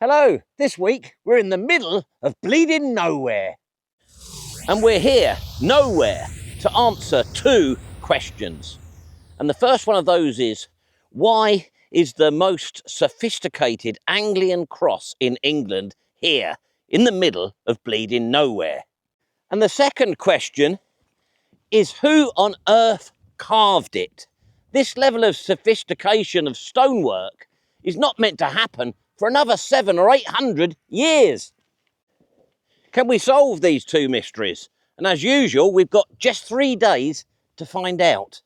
Hello, this week we're in the middle of bleeding nowhere. And we're here, nowhere, to answer two questions. And the first one of those is, why is the most sophisticated Anglian cross in England here, in the middle of bleeding nowhere? And the second question is, who on earth carved it? This level of sophistication of stonework is not meant to happen for another 700 or 800 years. Can we solve these two mysteries? And as usual, we've got just 3 days to find out.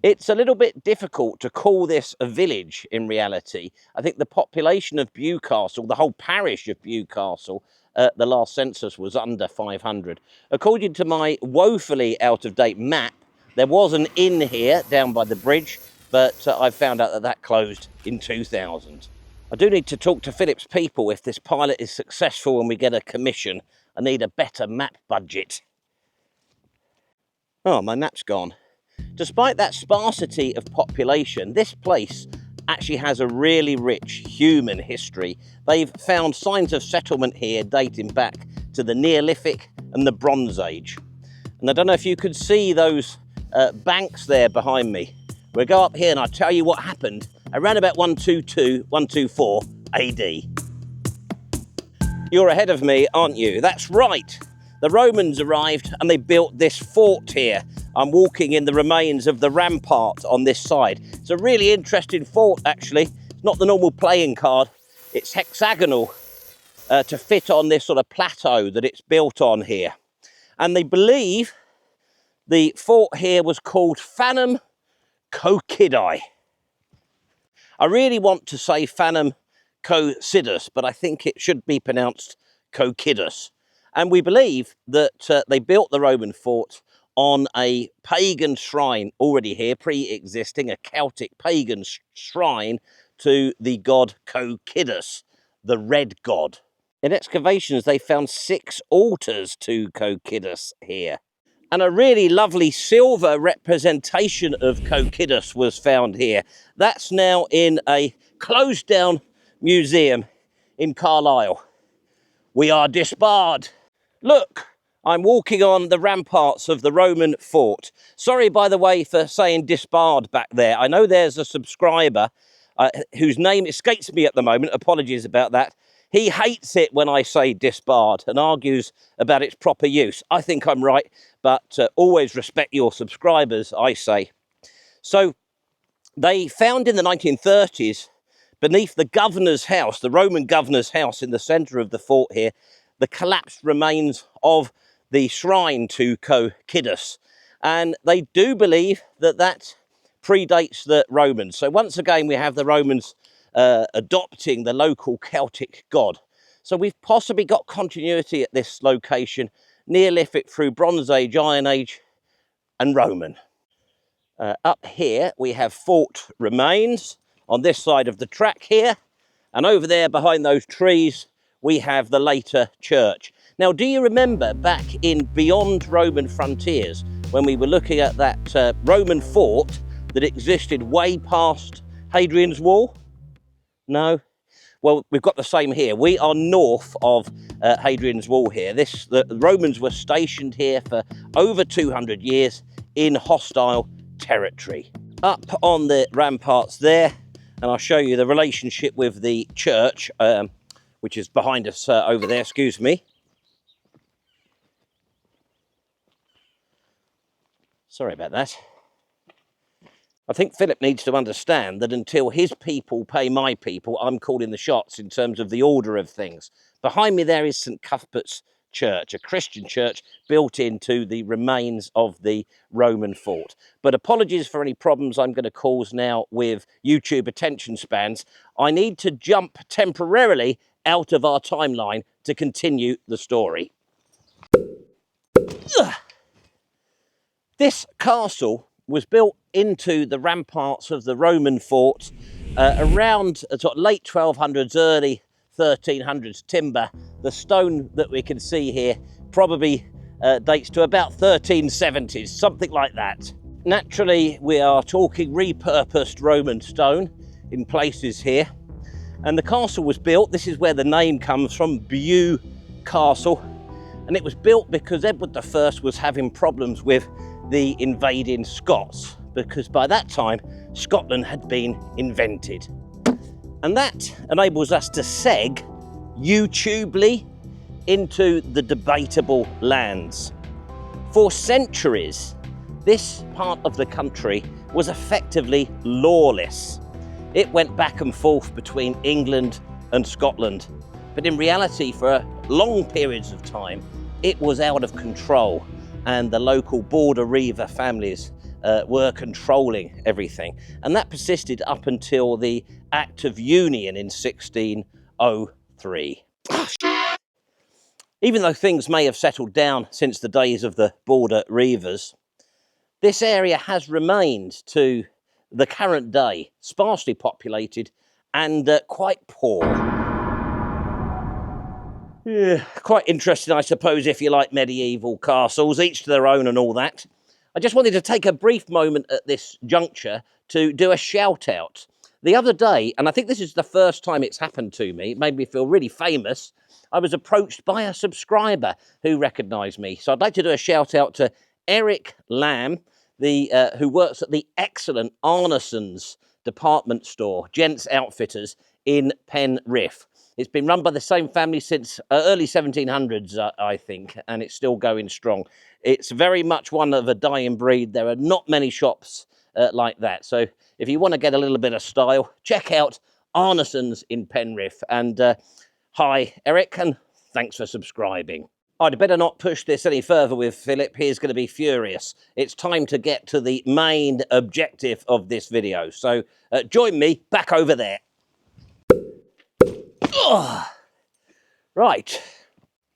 It's a little bit difficult to call this a village in reality. I think the population of Bewcastle, the whole parish of Bewcastle, the last census was under 500. According to my woefully out-of-date map, there was an inn here down by the bridge, but I found out that that closed in 2000. I do need to talk to Phillip's people if this pilot is successful and we get a commission. I need a better map budget. Oh, my map's gone. Despite that sparsity of population, this place actually has a really rich human history. They've found signs of settlement here dating back to the Neolithic and the Bronze Age. And I don't know if you could see those banks there behind me. We'll go up here and I'll tell you what happened around about 122, 124 AD. You're ahead of me, aren't you? That's right. The Romans arrived and they built this fort here. I'm walking in the remains of the rampart on this side. It's a really interesting fort, actually. It's not the normal playing card. It's hexagonal to fit on this sort of plateau that it's built on here. And they believe the fort here was called Fanum Cocidai. I really want to say Fanum Cocidus, but I think it should be pronounced Cocidus. And we believe that they built the Roman fort on a pagan shrine already here, pre-existing, a Celtic pagan shrine to the god Cocidus, the red god. In excavations, they found 6 altars to Cocidus here. And a really lovely silver representation of Cocidus was found here. That's now in a closed down museum in Carlisle. We are disbarred. Look, I'm walking on the ramparts of the Roman fort. Sorry, by the way, for saying disbarred back there. I know there's a subscriber whose name escapes me at the moment. Apologies about that. He hates it when I say disbarred and argues about its proper use. I think I'm right, but always respect your subscribers, I say. So they found in the 1930s, beneath the governor's house, the Roman governor's house in the centre of the fort here, the collapsed remains of the shrine to Cocidus. And they do believe that that predates the Romans. So once again, we have the Romans adopting the local Celtic god. So we've possibly got continuity at this location, Neolithic through Bronze Age, Iron Age and Roman. Up here, we have fort remains on this side of the track here. And over there behind those trees, we have the later church. Now, do you remember back in Beyond Roman Frontiers, when we were looking at that Roman fort that existed way past Hadrian's Wall? No? Well, we've got the same here. We are north of Hadrian's Wall here. The Romans were stationed here for over 200 years in hostile territory. Up on the ramparts there, and I'll show you the relationship with the church, which is behind us over there, excuse me. Sorry about that. I think Philip needs to understand that until his people pay my people, I'm calling the shots in terms of the order of things. Behind me there is St Cuthbert's Church, a Christian church built into the remains of the Roman fort. But apologies for any problems I'm going to cause now with YouTube attention spans. I need to jump temporarily out of our timeline to continue the story. Ugh. This castle was built into the ramparts of the Roman fort around sort of late 1200s, early 1300s timber. The stone that we can see here probably dates to about 1370s, something like that. Naturally, we are talking repurposed Roman stone in places here. And the castle was built, this is where the name comes from, Bewcastle. And it was built because Edward I was having problems with the invading Scots, because by that time, Scotland had been invented. And that enables us to seg YouTubely into the debatable lands. For centuries, this part of the country was effectively lawless. It went back and forth between England and Scotland, but in reality, for long periods of time, it was out of control, and the local border reiver families were controlling everything. And that persisted up until the Act of Union in 1603. Even though things may have settled down since the days of the border reivers, this area has remained to the current day sparsely populated and quite poor. Yeah, quite interesting, I suppose, if you like medieval castles, each to their own and all that. I just wanted to take a brief moment at this juncture to do a shout out. The other day, and I think this is the first time it's happened to me, it made me feel really famous, I was approached by a subscriber who recognised me. So I'd like to do a shout out to Eric Lamb, who works at the excellent Arneson's department store, Gents Outfitters in Penrith. It's been run by the same family since early 1700s, I think, and it's still going strong. It's very much one of a dying breed. There are not many shops like that. So if you want to get a little bit of style, check out Arneson's in Penrith. And hi, Eric, and thanks for subscribing. I'd better not push this any further with Philip. He's going to be furious. It's time to get to the main objective of this video. So join me back over there. Oh, right.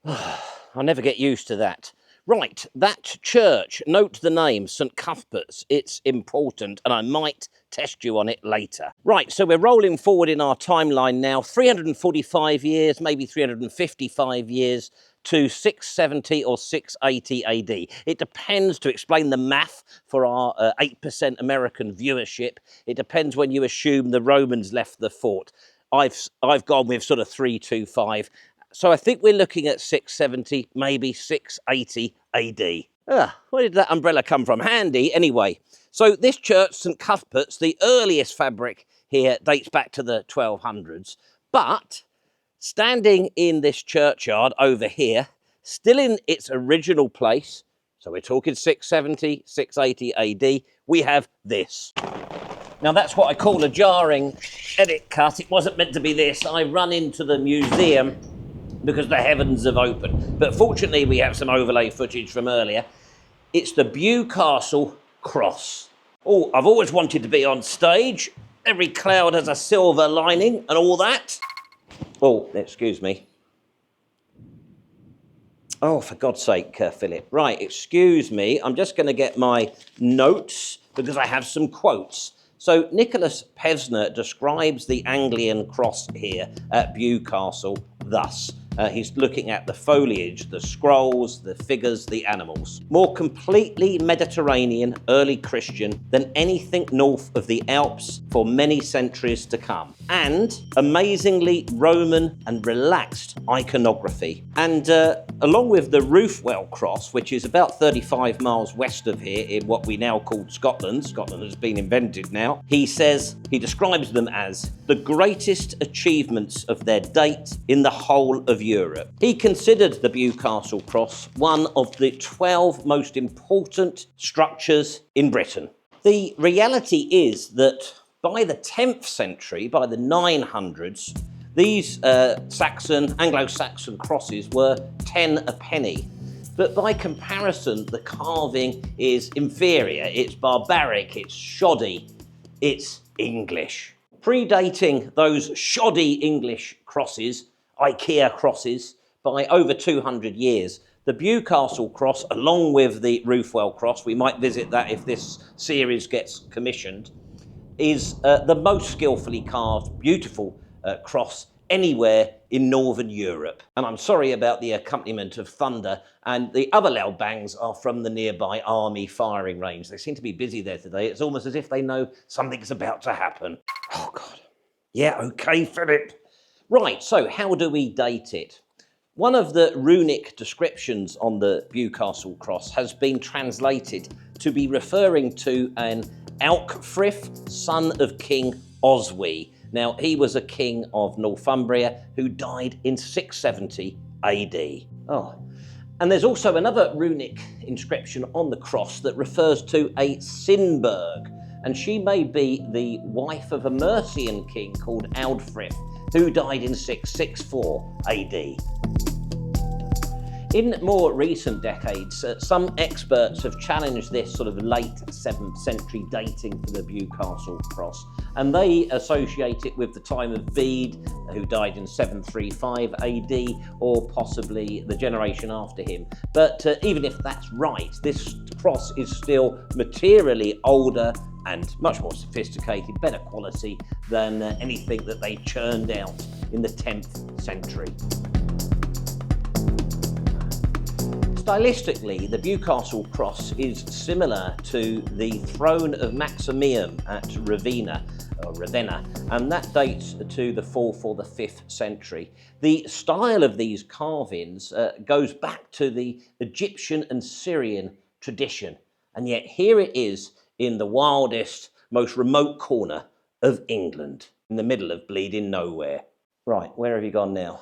I'll never get used to that. Right, that church, note the name, St Cuthbert's. It's important, and I might test you on it later. Right, so we're rolling forward in our timeline now, 345 years, maybe 355 years, to 670 or 680 AD. It depends, to explain the math for our 8% American viewership, it depends when you assume the Romans left the fort. I've gone with sort of 325. So I think we're looking at 670, maybe 680 AD. Where did that umbrella come from? Handy, anyway. So this church, St Cuthbert's, the earliest fabric here dates back to the 1200s. But standing in this churchyard over here, still in its original place, so we're talking 670, 680 AD, we have this. Now that's what I call a jarring edit cut. It wasn't meant to be this. I run into the museum because the heavens have opened. But fortunately we have some overlay footage from earlier. It's the Bewcastle Cross. Oh, I've always wanted to be on stage. Every cloud has a silver lining and all that. Oh, excuse me. Oh, for God's sake, Philip. Right, excuse me. I'm just going to get my notes because I have some quotes. So Nikolaus Pevsner describes the Anglian cross here at Bewcastle thus. He's looking at the foliage, the scrolls, the figures, the animals. More completely Mediterranean, early Christian than anything north of the Alps for many centuries to come. And amazingly Roman and relaxed iconography. And along with the Roofwell Cross, which is about 35 miles west of here in what we now call Scotland, Scotland has been invented now, he describes them as the greatest achievements of their date in the whole of Europe. He considered the Bewcastle Cross one of the 12 most important structures in Britain. The reality is that by the 10th century, by the 900s, these Anglo-Saxon crosses were 10 a penny. But by comparison, the carving is inferior, it's barbaric, it's shoddy, it's English. Predating those shoddy English crosses, IKEA crosses, by over 200 years, the Bewcastle Cross, along with the Roofwell Cross, we might visit that if this series gets commissioned, is the most skillfully carved, beautiful cross anywhere in Northern Europe. And I'm sorry about the accompaniment of thunder, and the other loud bangs are from the nearby army firing range. They seem to be busy there today. It's almost as if they know something's about to happen. Oh, God. Yeah, okay, Philip. Right, so how do we date it? One of the runic descriptions on the Bewcastle Cross has been translated to be referring to an Alcfrith, son of King Oswy. Now, he was a king of Northumbria who died in 670 AD. Oh, and there's also another runic inscription on the cross that refers to a Sinberg, and she may be the wife of a Mercian king called Aldfrith, who died in 664 AD. In more recent decades, some experts have challenged this sort of late 7th century dating for the Bewcastle Cross, and they associate it with the time of Bede, who died in 735 AD, or possibly the generation after him. But even if that's right, this cross is still materially older and much more sophisticated, better quality than anything that they churned out in the 10th century. Stylistically, the Bewcastle Cross is similar to the throne of Maximian at Ravenna, and that dates to the 4th or the 5th century. The style of these carvings goes back to the Egyptian and Syrian tradition, and yet here it is in the wildest, most remote corner of England, in the middle of bleeding nowhere. Right, where have you gone now?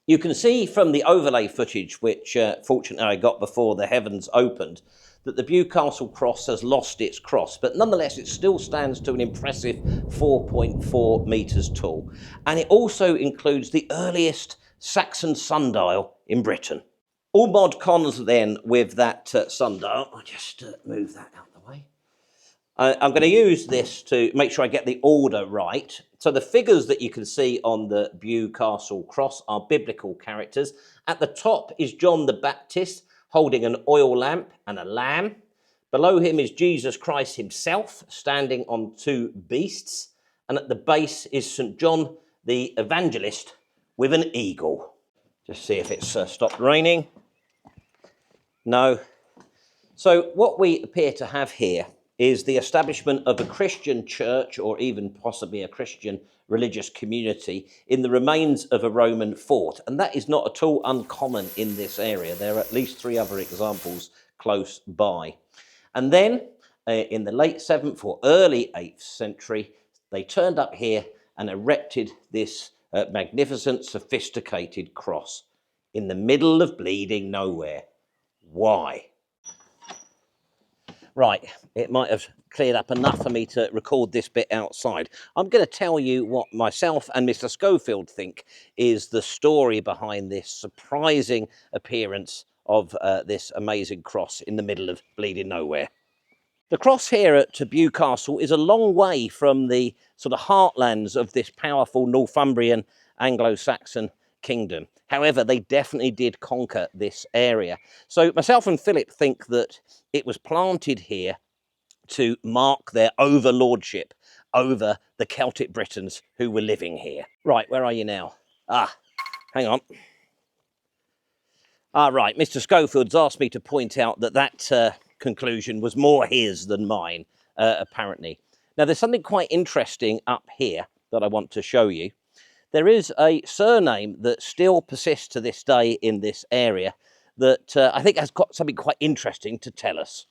You can see from the overlay footage, which fortunately I got before the heavens opened, that the Bewcastle Cross has lost its cross, but nonetheless it still stands to an impressive 4.4 metres tall. And it also includes the earliest Saxon sundial in Britain. All mod cons then with that sundial. I'll just move that out of the way. I'm going to use this to make sure I get the order right. So the figures that you can see on the Bewcastle Cross are biblical characters. At the top is John the Baptist holding an oil lamp and a lamb. Below him is Jesus Christ himself standing on two beasts. And at the base is St. John the Evangelist with an eagle. Just see if it's stopped raining. No. So what we appear to have here is the establishment of a Christian church, or even possibly a Christian religious community, in the remains of a Roman fort. And that is not at all uncommon in this area. There are at least 3 other examples close by. And then in the late 7th or early 8th century, they turned up here and erected this magnificent, sophisticated cross in the middle of bleeding nowhere. Why? Right, it might have cleared up enough for me to record this bit outside. I'm going to tell you what myself and Mr. Schofield think is the story behind this surprising appearance of this amazing cross in the middle of bleeding nowhere. The cross here at Bewcastle is a long way from the sort of heartlands of this powerful Northumbrian Anglo Saxon kingdom. However, they definitely did conquer this area. So myself and Philip think that it was planted here to mark their overlordship over the Celtic Britons who were living here. Right, where are you now? Hang on. Right, Mr. Schofield's asked me to point out that that conclusion was more his than mine, apparently. Now, there's something quite interesting up here that I want to show you. There is a surname that still persists to this day in this area that I think has got something quite interesting to tell us.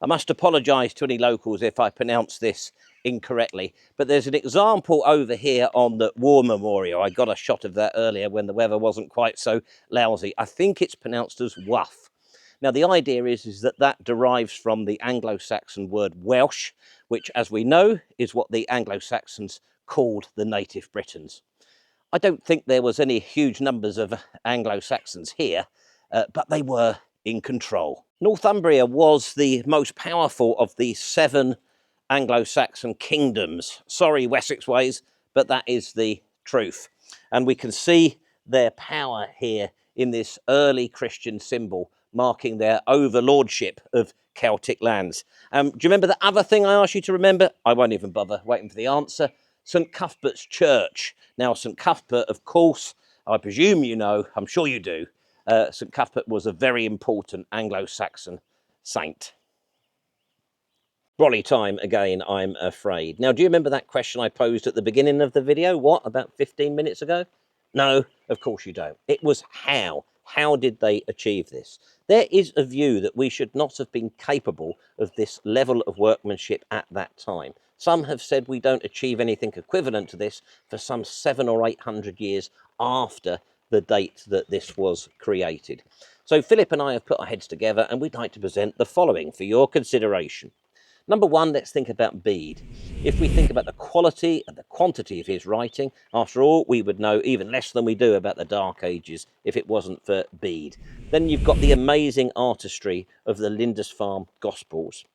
I must apologise to any locals if I pronounce this incorrectly, but there's an example over here on the War Memorial. I got a shot of that earlier when the weather wasn't quite so lousy. I think it's pronounced as Wuff. Now, the idea is that that derives from the Anglo-Saxon word Welsh, which, as we know, is what the Anglo-Saxons called the native Britons. I don't think there was any huge numbers of Anglo-Saxons here, but they were in control. Northumbria was the most powerful of the 7 Anglo-Saxon kingdoms. Sorry, Wessex ways, but that is the truth. And we can see their power here in this early Christian symbol, marking their overlordship of Celtic lands. Do you remember the other thing I asked you to remember? I won't even bother waiting for the answer. St Cuthbert's Church. Now, St Cuthbert, of course, I presume you know, I'm sure you do, St Cuthbert was a very important Anglo-Saxon saint. Brolly time again, I'm afraid. Now, do you remember that question I posed at the beginning of the video? What, about 15 minutes ago? No, of course you don't. It was how. How did they achieve this? There is a view that we should not have been capable of this level of workmanship at that time. Some have said we don't achieve anything equivalent to this for some 700 or 800 years after the date that this was created. So Philip and I have put our heads together and we'd like to present the following for your consideration. Number one, let's think about Bede. If we think about the quality and the quantity of his writing, after all, we would know even less than we do about the Dark Ages if it wasn't for Bede. Then you've got the amazing artistry of the Lindisfarne Gospels.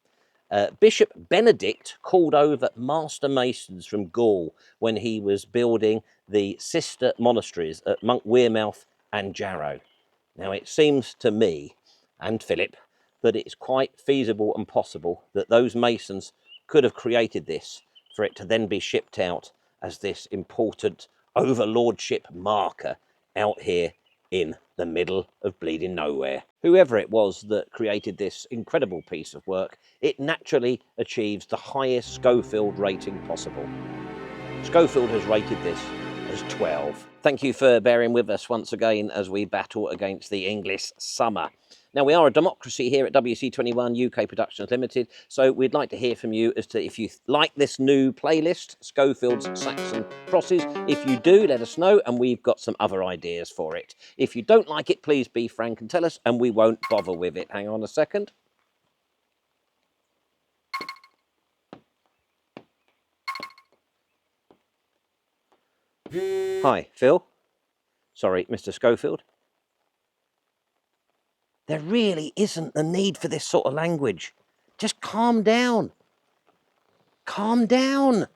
Bishop Benedict called over master masons from Gaul when he was building the sister monasteries at Monk Wearmouth and Jarrow. Now, it seems to me and Philip that it's quite feasible and possible that those masons could have created this for it to then be shipped out as this important overlordship marker out here in the middle of bleeding nowhere. Whoever it was that created this incredible piece of work, it naturally achieves the highest Schofield rating possible. Schofield has rated this as 12. Thank you for bearing with us once again as we battle against the English summer. Now, we are a democracy here at WC21 UK Productions Limited, so we'd like to hear from you as to if you like this new playlist, Schofield's Saxon Crosses. If you do, let us know, and we've got some other ideas for it. If you don't like it, please be frank and tell us, and we won't bother with it. Hang on a second. Hi, Phil. Sorry, Mr. Schofield. There really isn't the need for this sort of language. Just calm down. Calm down.